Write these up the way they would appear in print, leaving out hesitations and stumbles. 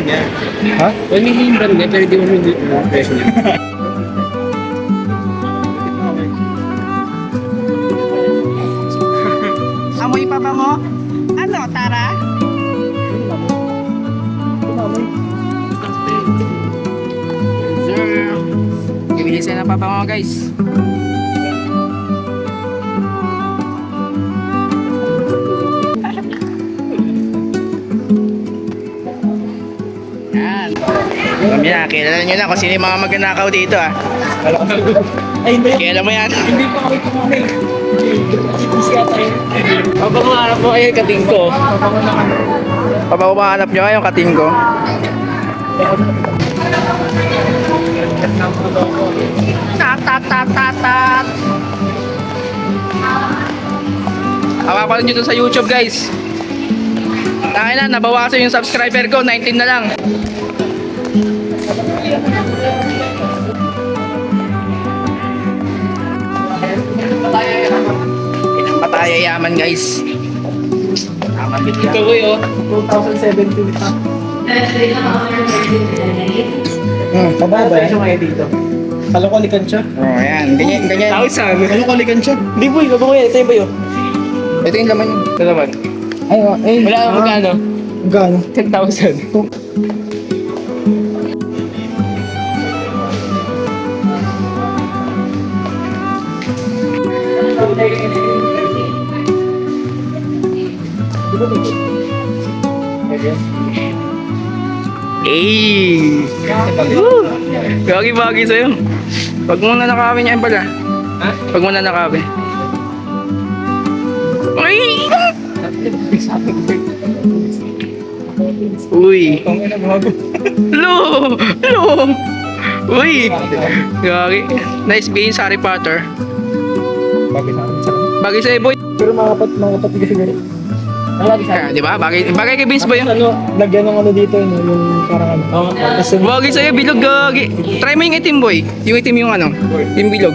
niya. Ha? 1 million yung barangay, pero di mo yung presyo niya. Amoy pa ba mo? Ano, Tara? Sir, ibilisay na pa pa mga guys. Yan. Kami na, kilala nyo na kung sino yung mga magnanakaw dito ah. Ay, hindi. Kilala mo yan? Hindi pa ako kumain. Habang maharap mo kayo, kating ko. Papahanap nyo yung kating ko. Tat tat tat tat tat. Papapanood nyo dun sa YouTube guys. Tayo na, nabawasan yung subscriber ko, 19 na lang. Pinang yaman guys. Tama bigyan. Ito ko yun. 2017 pa. Pababa Presyo kayo dito. Kalokolikan siya. Oh, ayan. Ganyan, ganyan. 1,000. Kalokolikan siya. Hindi boy, bago ko yan. Ito yung ba yun? Ito yung laman yun. Ito naman. Ay, ay. Wala na magkano? Gano? 10,000. Eh. Gagi-bagi sa'yo. Pag mo na nakawin yan pala. Ha? Pag mo na nakawin. Uy! Uy! Lo! Lo! Uy! Gagi. Nice being sa Harry Potter. Bagay sa'yo boy. Pero mga kapatid kasi ganito. Ah, di ba? Bagay kay Vince boy. Ano, lagyan ng ano dito, yung parang ano. Oo. Kasi Bagay sa'yo, bilog gagi. Try mo yung itim boy. Yung itim yung ano. Yung bilog.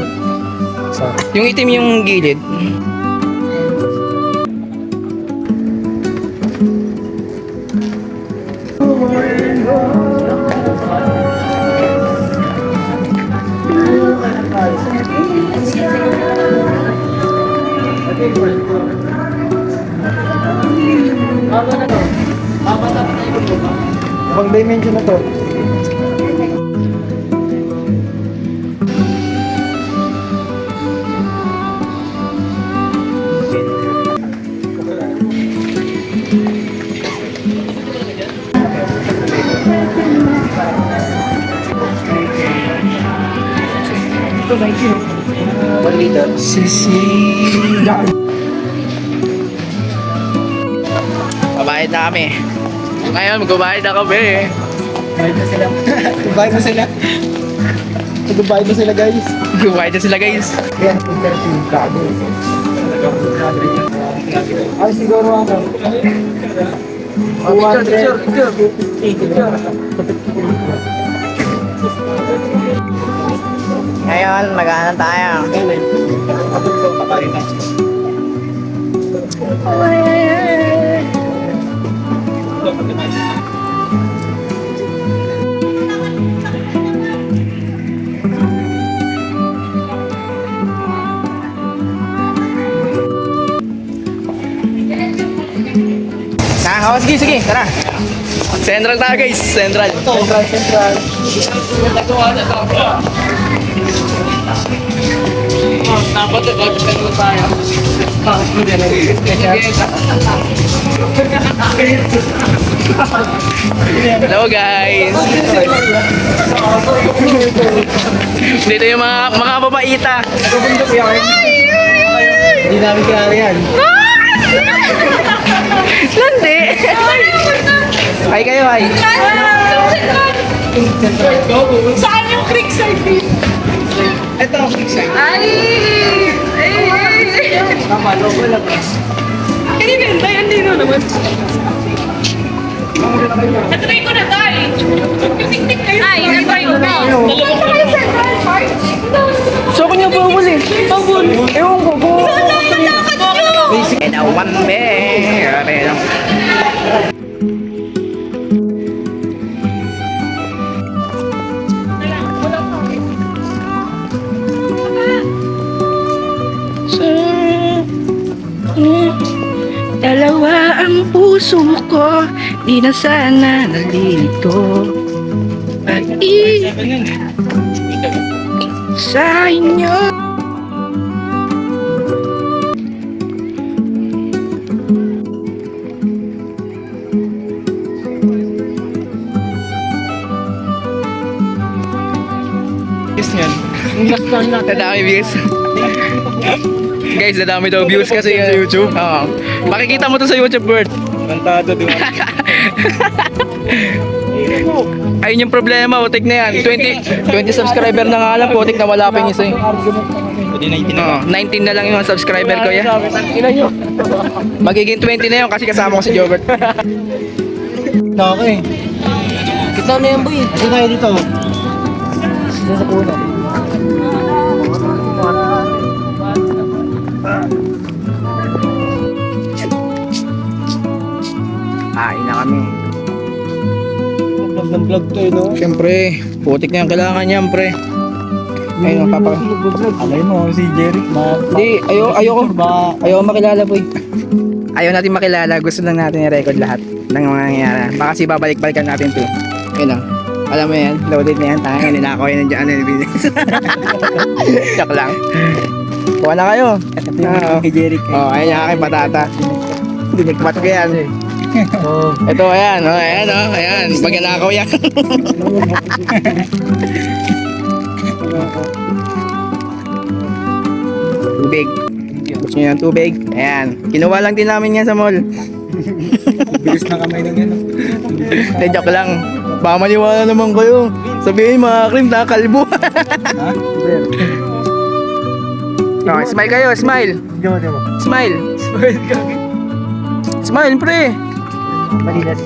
Yung itim yung gilid. pang dimension na to. Ito, 19. 1 liter. Pabayad na kami. Ngayon, magbabayad na kami. Bayad na sila. Bayad na sila. Magbabayad na sila, guys. Magbabayad na sila guys. Yan, interview. Gago. Ay, siguro ako. 200. Ngayon, mag-ano tayo. Oh, sige, sige, tara. Central tayo guys, Central. Central. Dapat ito, gusto nyo tayo. Hello guys. Dito yung mga babaita. Hindi namin kaya yan. Landi. Hi kayo, hi. Saan yung creek side? Ito ang excited. Ay! Tama, logo lang. Hindi, hindi naman. Natry ko na tayo. Pipiknik kayo. Ay, natry ko na. Dalawa kayo Central Park? So, kung yung bubul eh. Pabul. Ewan ko kung... Saan lang yung lakad nyo? And a one be. Dalawa ang puso ko, di na sana nalilito. Pag-ibig sa inyo. Yes yan. Nadami views. Guys, nadami daw views kasi sa YouTube. Oo. Makikita mo to sa YouTube, Bert. Kantado, di ba? Ayun yung problema, putik na yan. 20 subscriber na nga lang, putik na wala pa yung isa. Pwede na itin Oo, 19 na lang yung subscriber ko yan. Ina nyo. Magiging 20 na yun kasi kasama ko si Jobert. na ako eh. Kita na yan, boy. Kasi tayo dito. Dito sa puno. Kain na kami. Vlog ng vlog to eh, no? Siyempre, putik na yung kailangan niyan, pre. Ayun, papa. Alay mo, si Jeric, Hindi, ayoko. Ba? Ayoko makilala, boy. Ayaw natin makilala, gusto lang natin i-record lahat ng mga nangyayari. Baka kasi babalik-balikan natin to. Yun lang. Alam mo yan, loaded na yan. Tanga, ninakaw yan nandiyan ano yung business. Joke lang. Kuha na kayo. Ito yung Jeric. Oh, ayun yung aking patata. Dinigmat ko yan. Oh. Ito, ayan, oh, ayan, oh, ayan. Pag nanakaw yan. Tubig. Gusto nyo ng tubig? Ayan. Kinuha lang din namin yan sa mall. Bilis na kamay ng yan. Hindi, joke lang. Baka maniwala naman kayo. Sabihin mga cream, nakakalbo. Ha? Oh, smile kayo, smile. Diyo. Smile. Smile, pre. Malinas.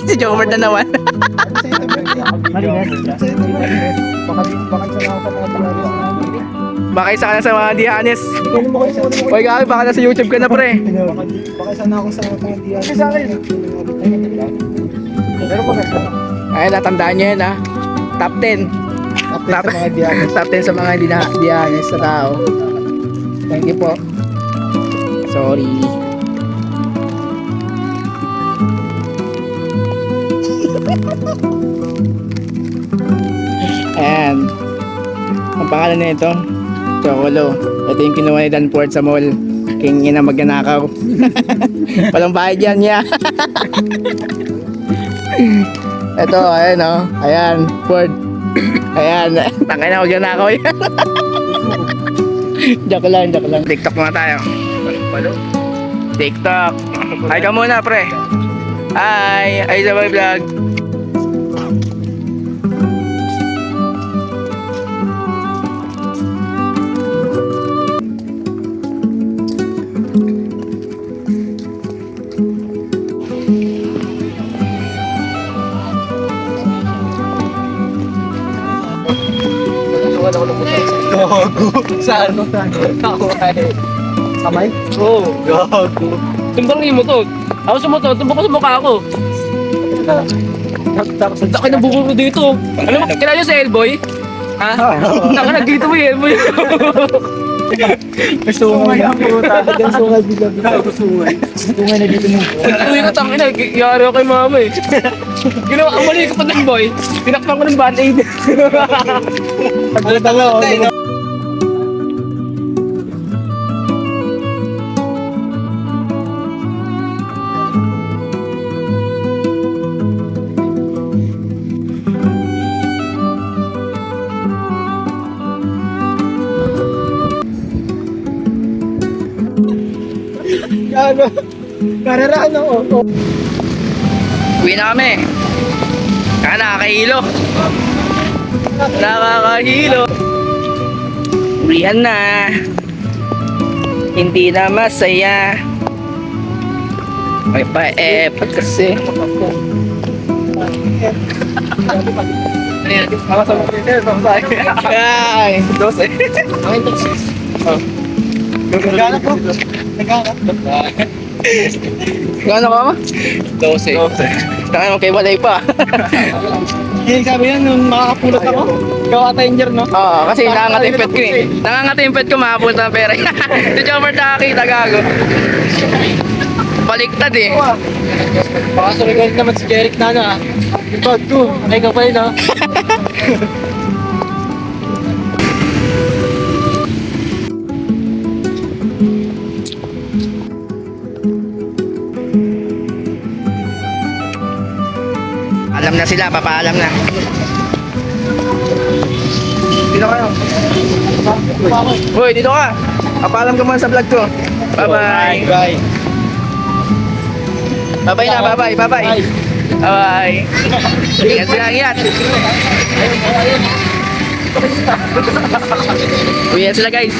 Si Jobert na naman. Malinas. Baka sa mga talaga. Baka isa ka na sa mga dihanes. Hoy, gagi, baka nasa YouTube ka na, pre. Baka isa na ako sa mga diyan. Sa akin. Pero maganda. Ay, natandaan nyo yan, ha. Top 10. Update sa mga diyan. Top 10 sa mga dihanes sa tao. Thank you po. Sorry. Ayan. Ang pangalan na ito, Chocolo. Ito yung kinuha ni Danford sa mall. King ina magnanakaw. Walang bayad yan niya. Ito, ayan o. Ayan, Ford. Ayan, tangay na magnanakaw yan. Joke lang. TikTok muna tayo. TikTok. Hi ka muna, pre. Hi! Hi sa my vlog. Gago. Saan? Ako ay. Kamay? Oo. Gago. Tumbangin mo to. Ako sa motor, tumbang ko sa mukha ko. Laki ng buko ko dito. Alam mo, kilala niyo si Elboy? Ha? Nagdito mo yung Elboy. Sungay ang puta. Hanggang sungay bigla. Sungay na dito mo. Uy, ko tangin na. Yari ako kay mama eh. Ginawa, ang mali ko pa ng boy. Tinakpan ko ng band-aid. Pagkita lang. Gago. Kararaan ako. Uwi na kami. Nakakahilo. Nakakahilo. Uwihan na. Hindi na masaya. May pa-epot kasi. Ay, 12. Nagana po. Nagana. Gano'n ka ma? 12. Kaya mo kay walay pa. Yung sabi yan, nung makakapulot ako, gawa timer, no? Oo, kasi nangangatimpet ko eh. Nangangatimpet ko, makapunta ng pera. Si Jobert nakakita, gago. baliktad eh. Baka sumigalit naman si Jeric Nana. Yung bag ko, ay ka pa yun ha. Alam na sila, papaalam na. Dito kayo. Uy, dito ka. Papaalam ka muna sa vlog ko. Bye-bye. Bye. Bye-bye na, bye-bye, bye-bye. Bye-bye. Ingat sila, ingat. Uy, yan sila guys.